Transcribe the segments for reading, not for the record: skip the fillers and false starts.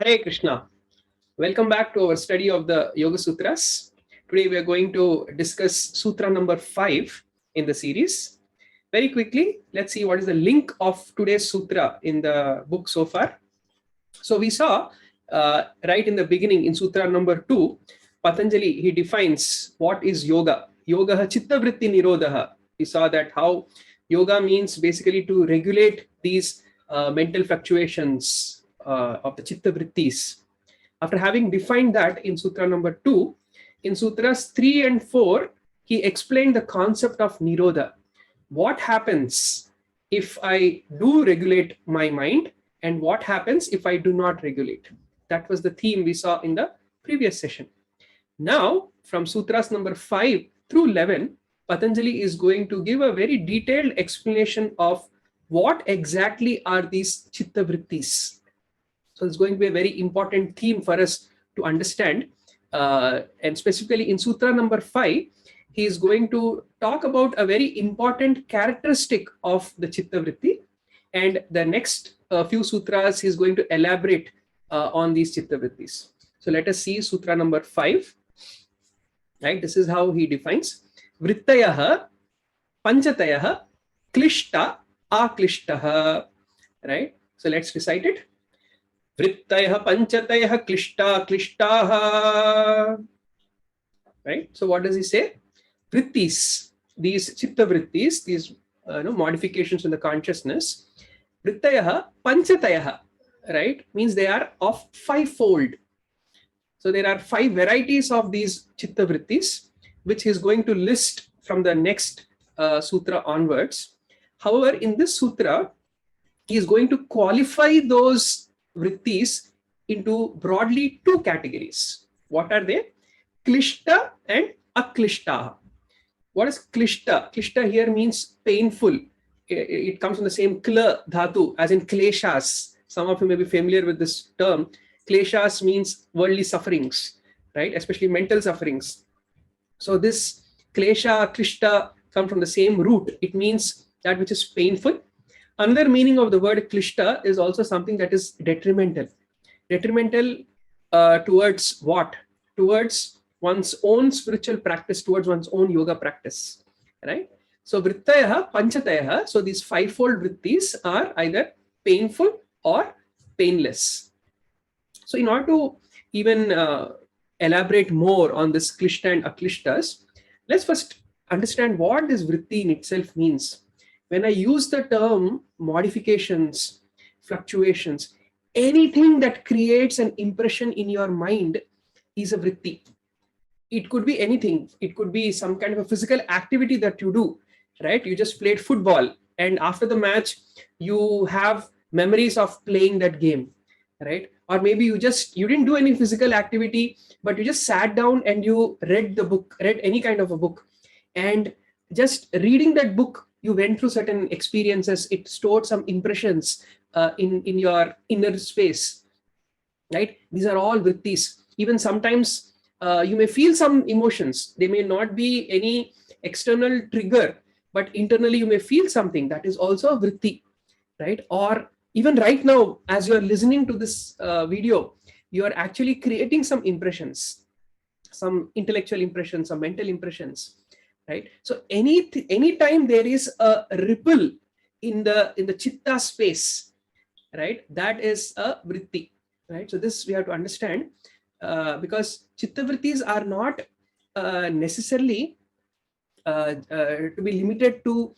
Hare Krishna. Welcome back to our study of the Yoga Sutras. Today we are going to discuss Sutra number 5 in the series. Very quickly, let's see what is the link of today's Sutra in the book so far. So we saw right in the beginning in Sutra number 2, Patanjali, he defines what is yoga. Yoga chitta vritti nirodha. We saw that how yoga means basically to regulate these mental fluctuations of the chitta vrittis. After having defined that in Sutra number 2, in Sutras 3 and 4, he explained the concept of nirodha. What happens if I do regulate my mind, and what happens if I do not regulate? That was the theme we saw in the previous session. Now, from Sutras number 5 through 11, Patanjali is going to give a very detailed explanation of what exactly are these chitta vrittis. So it's going to be a very important theme for us to understand. And specifically in Sutra number 5, he is going to talk about a very important characteristic of the chitta vritti. And the next few sutras, he is going to elaborate on these chitta vrittis. So let us see Sutra number 5. Right, this is how he defines. Vrittayaha, panchatayaha, klishta, aklishtaha. Right, so let's recite it. Vrittayaha, panchatayaha, klishta, klishtaha. Right, so what does he say? Vrittis, these chitta vrittis, these modifications in the consciousness. Vrittayaha, panchatayaha, right, means they are of fivefold. So there are 5 varieties of these chitta vrittis, which he is going to list from the next sutra onwards. However, in this sutra, he is going to qualify those vrittis into broadly 2 categories. What are they? Klishta and aklishta. What is klishta? Klishta here means painful. It comes from the same kla dhatu, as in kleshas. Some of you may be familiar with this term. Kleshas means worldly sufferings, right? Especially mental sufferings. So this klesha, klishta come from the same root. It means that which is painful. Another meaning of the word klishta is also something that is detrimental. Detrimental towards what? Towards one's own spiritual practice, towards one's own yoga practice, right? So vrittayaha, panchatayaha, so these fivefold vrittis are either painful or painless. So in order to even elaborate more on this klishta and aklishtas, let's first understand what this vritti in itself means. When I use the term modifications, fluctuations, anything that creates an impression in your mind is a vritti. It could be anything. It could be some kind of a physical activity that you do, right? You just played football, and after the match, you have memories of playing that game, right? Or maybe you didn't do any physical activity, but you just sat down and you read the book, read any kind of a book, and just reading that book, you went through certain experiences. It stored some impressions in your inner space, right? These are all vrittis. Even sometimes you may feel some emotions. They may not be any external trigger, but internally you may feel something. That is also a vritti, right? Or even right now, as you're listening to this video, you are actually creating some impressions, some intellectual impressions, some mental impressions, right? So any time there is a ripple in the chitta space, right, that is a vritti, right? So this we have to understand, because chitta vrittis are not necessarily to be limited to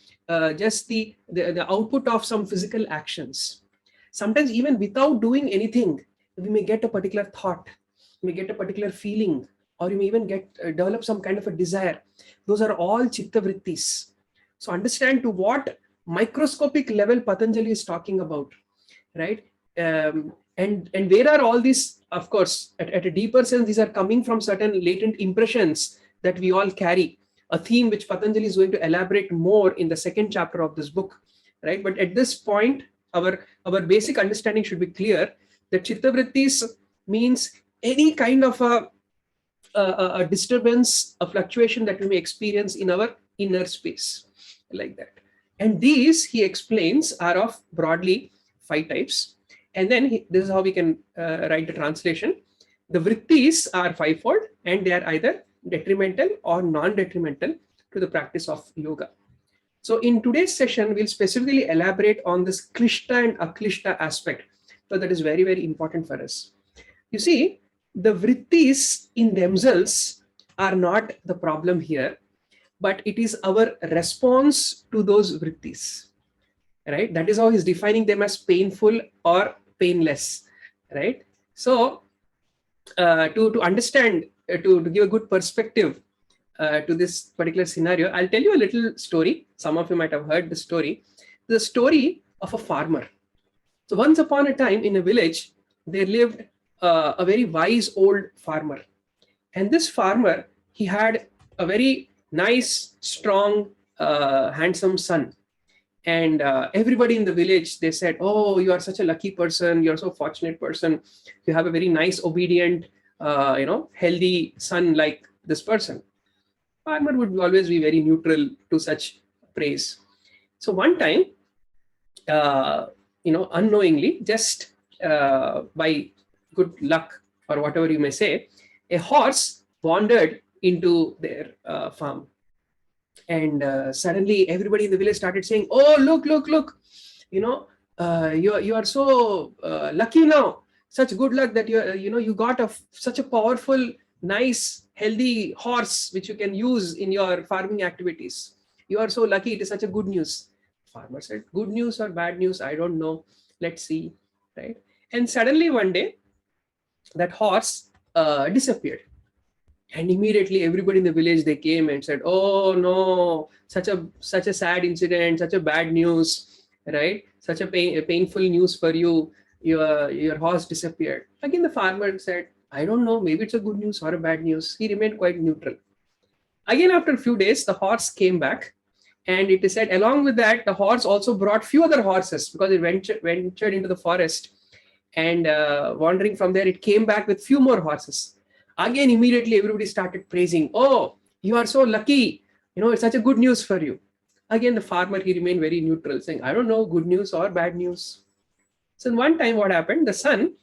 just the output of some physical actions. Sometimes even without doing anything, we may get a particular thought, we may get a particular feeling, or you may even develop some kind of a desire. Those are all chitta vrittis. So understand to what microscopic level Patanjali is talking about, right? And where are all these? Of course, at a deeper sense, these are coming from certain latent impressions that we all carry, a theme which Patanjali is going to elaborate more in the 2nd chapter of this book, right? But at this point, our basic understanding should be clear that chitta vrittis means any kind of a disturbance, a fluctuation that we may experience in our inner space, like that. And these, he explains, are of broadly 5 types. And then this is how we can write the translation. The vrittis are fivefold, and they are either detrimental or non-detrimental to the practice of yoga. So in today's session, we'll specifically elaborate on this klishta and aklishta aspect. So that is very, very important for us. You see, the vrittis in themselves are not the problem here, but it is our response to those vrittis, right? That is how he's defining them as painful or painless, right? So to understand, to give a good perspective to this particular scenario, I'll tell you a little story. Some of you might have heard the story. The story of a farmer. So once upon a time in a village, there lived a very wise old farmer. And this farmer, he had a very nice, strong, handsome son. And everybody in the village, they said, oh, you are such a lucky person. You're so fortunate person. You have a very nice, obedient, healthy son like this person. Farmer would always be very neutral to such praise. So one time, unknowingly, just by good luck or whatever you may say, a horse wandered into their farm. And suddenly everybody in the village started saying, oh, look, you are so lucky now. Such good luck that you got such a powerful, nice, healthy horse which you can use in your farming activities. You are so lucky. It is such a good news. Farmer said, good news or bad news? I don't know. Let's see. Right. And suddenly one day, that horse disappeared. And immediately everybody in the village, they came and said, oh no, such a sad incident, such a bad news, right? Such a painful news for you. Your horse disappeared. Again, the farmer said, I don't know, maybe it's a good news or a bad news. He remained quite neutral. Again, after a few days, the horse came back. And it is said, along with that, the horse also brought few other horses because it ventured into the forest. And wandering from there, it came back with few more horses. Again, immediately everybody started praising, oh, you are so lucky. It's such a good news for you. Again, the farmer, he remained very neutral, saying, I don't know, good news or bad news. So one time what happened, the son,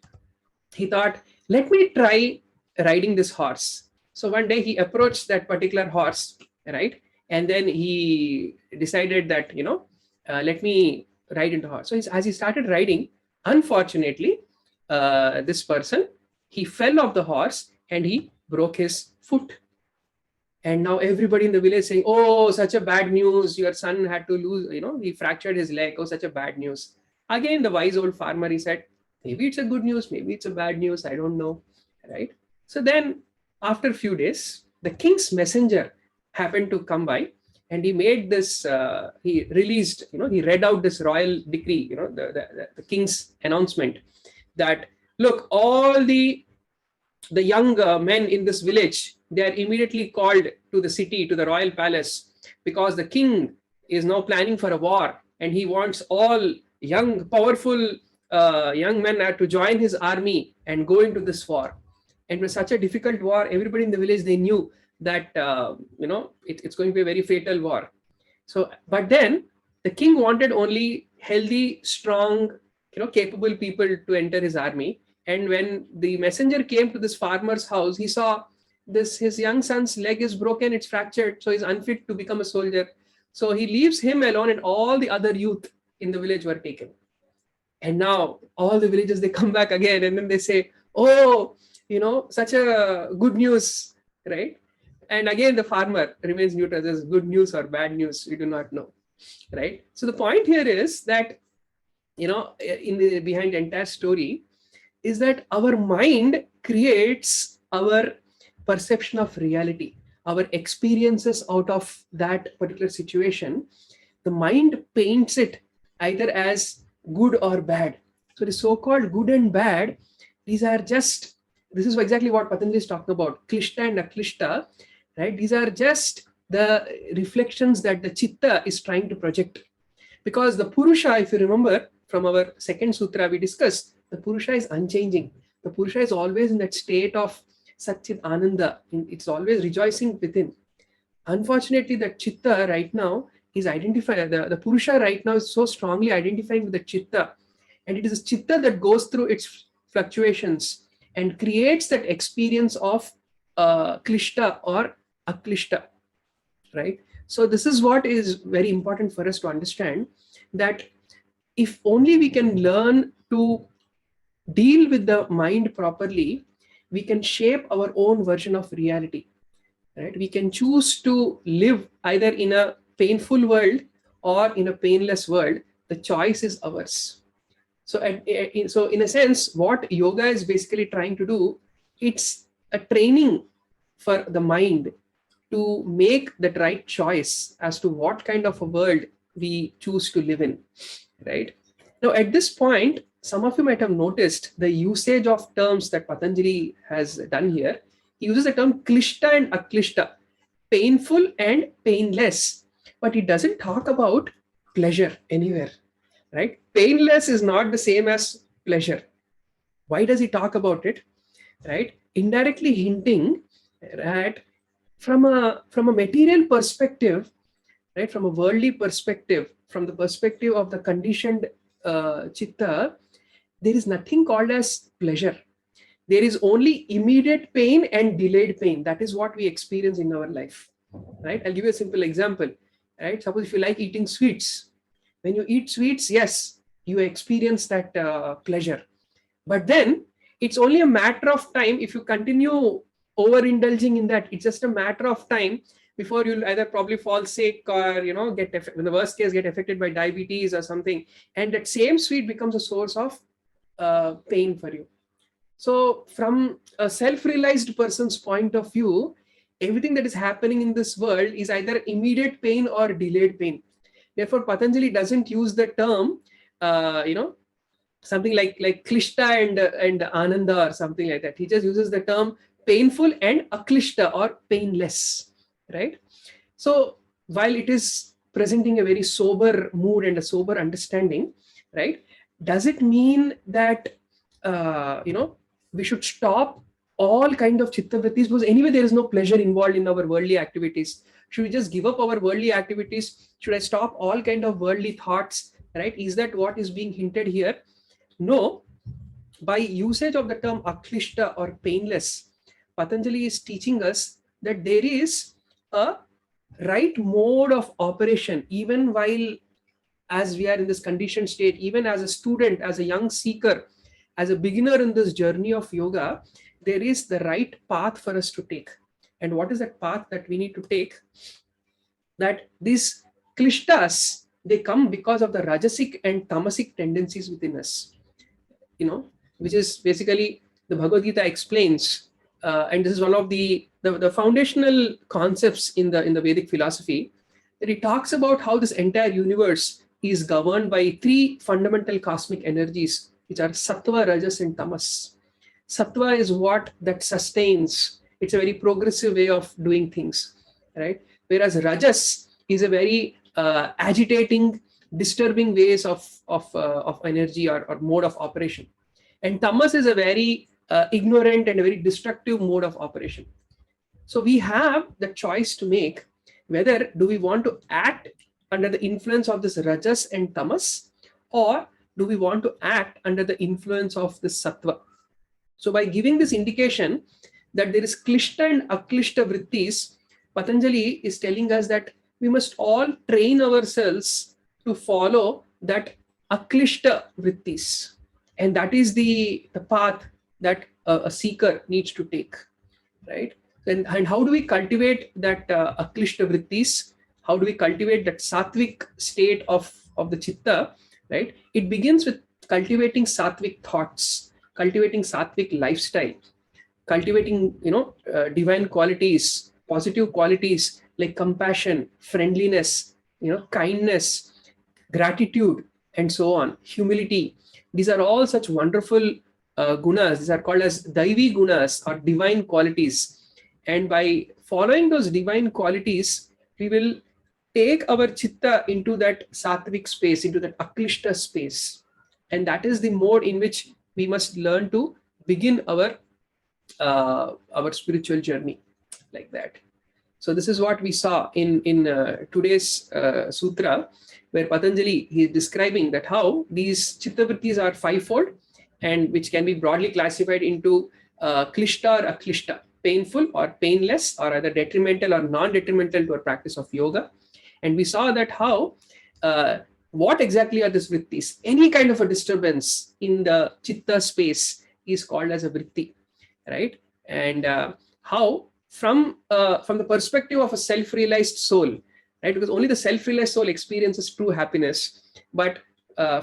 he thought, let me try riding this horse. So one day he approached that particular horse, right? And then he decided that, let me ride into horse. So as he started riding, unfortunately, this person, he fell off the horse and he broke his foot. And now everybody in the village saying, oh, such a bad news. Your son had to lose, he fractured his leg. Oh, such a bad news. Again, the wise old farmer, he said, maybe it's a good news. Maybe it's a bad news. I don't know. Right. So then after a few days, the king's messenger happened to come by and he made this, he released, he read out this royal decree, the king's announcement that, look, all the young men in this village, they are immediately called to the city, to the royal palace, because the king is now planning for a war and he wants all young, powerful young men to join his army and go into this war. And with such a difficult war, everybody in the village, they knew that, it's going to be a very fatal war. So, but then the king wanted only healthy, strong, capable people to enter his army. And when the messenger came to this farmer's house, he saw his young son's leg is broken, it's fractured, so he's unfit to become a soldier. So he leaves him alone and all the other youth in the village were taken. And now all the villagers, they come back again and then they say, oh, such a good news, right? And again, the farmer remains neutral. There's good news or bad news, we do not know, right? So the point here is that, behind the entire story, is that our mind creates our perception of reality, our experiences out of that particular situation. The mind paints it either as good or bad. So the so-called good and bad, this is exactly what Patanjali is talking about, klishta and aklishta, right? These are just the reflections that the chitta is trying to project. Because the Purusha, if you remember from our second sutra we discussed, the Purusha is unchanging. The Purusha is always in that state of Satchit Ananda. It's always rejoicing within. Unfortunately, the Chitta right now is identified. The Purusha right now is so strongly identifying with the Chitta. and it is chitta that goes through its fluctuations and creates that experience of klishta or aklishta, right? So this is what is very important for us to understand, that if only we can learn to deal with the mind properly, we can shape our own version of reality, right? We can choose to live either in a painful world or in a painless world. The choice is ours. So so in a sense, what yoga is basically trying to do, it's a training for the mind to make that right choice as to what kind of a world we choose to live in, right? Now, at this point, some of you might have noticed the usage of terms that Patanjali has done here. He uses the term klishta and aklishta, painful and painless, but he doesn't talk about pleasure anywhere, right? Painless is not the same as pleasure. Why does he talk about it, right? Indirectly hinting that from a material perspective, right, from a worldly perspective, from the perspective of the conditioned chitta, there is nothing called as pleasure. There is only immediate pain and delayed pain. That is what we experience in our life, right? I'll give you a simple example, right? Suppose if you like eating sweets, when you eat sweets, yes, you experience that pleasure, but then it's only a matter of time. If you continue overindulging in that, it's just a matter of time before you'll either probably fall sick or in the worst case get affected by diabetes or something, and that same sweet becomes a source of pain for you. So from a self-realized person's point of view, everything that is happening in this world is either immediate pain or delayed pain. Therefore, Patanjali doesn't use the term something like klishta and ananda or something like that. He just uses the term painful and aklishta or painless, right? So while it is presenting a very sober mood and a sober understanding, right, does it mean that we should stop all kind of chitta vrittis, because anyway there is no pleasure involved in our worldly activities? Should we just give up our worldly activities? Should I stop all kind of worldly thoughts, right? Is that what is being hinted here? No. By usage of the term aklishta or painless, Patanjali is teaching us that there is a right mode of operation, even while as we are in this conditioned state, even as a student, as a young seeker, as a beginner in this journey of yoga, there is the right path for us to take. And what is that path that we need to take? That these klishtas, they come because of the rajasic and tamasic tendencies within us, which is basically the Bhagavad Gita explains, and this is one of the foundational concepts in the Vedic philosophy, that it talks about how this entire universe is governed by three fundamental cosmic energies, which are sattva, rajas, and tamas. Sattva is what that sustains. It's a very progressive way of doing things, right? Whereas rajas is a very agitating, disturbing ways of energy or mode of operation, and tamas is a very ignorant and a very destructive mode of operation. So we have the choice to make whether do we want to act under the influence of this rajas and tamas, or do we want to act under the influence of this sattva. So by giving this indication that there is klishta and aklishta vrittis, Patanjali is telling us that we must all train ourselves to follow that aklishta vrittis, and that is the path that a seeker needs to take, right? And how do we cultivate that aklishta vrittis? How do we cultivate that sattvic state of the chitta, right? It begins with cultivating sattvic thoughts, cultivating sattvic lifestyle, cultivating divine qualities, positive qualities like compassion, friendliness, kindness, gratitude, and so on, humility. These are all such wonderful gunas. These are called as daivi gunas or divine qualities. And by following those divine qualities, we will take our chitta into that sattvic space, into that aklishta space. And that is the mode in which we must learn to begin our spiritual journey, like that. So this is what we saw in today's sutra, where Patanjali, he is describing that how these chitta vrittis are fivefold, and which can be broadly classified into klishta or aklishta, painful or painless, or either detrimental or non-detrimental to our practice of yoga. And we saw that how what exactly are these vrittis? Any kind of a disturbance in the chitta space is called as a vritti, right? And how from the perspective of a self-realized soul, right? Because only the self-realized soul experiences true happiness. But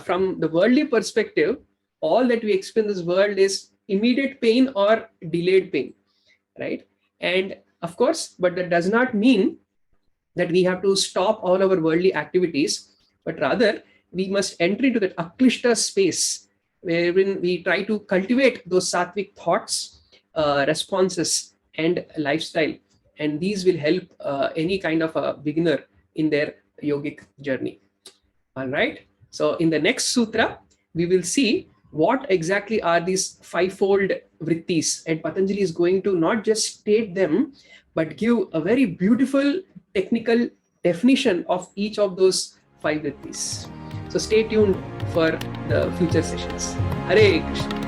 from the worldly perspective, all that we experience in this world is immediate pain or delayed pain, right? And of course, but that does not mean that we have to stop all our worldly activities, but rather we must enter into that aklishta space wherein we try to cultivate those sattvic thoughts, responses, and lifestyle. And these will help any kind of a beginner in their yogic journey. All right. So in the next sutra, we will see what exactly are these fivefold vrittis. And Patanjali is going to not just state them, but give a very beautiful technical definition of each of those five vrittis. So stay tuned for the future sessions. Hare Krishna.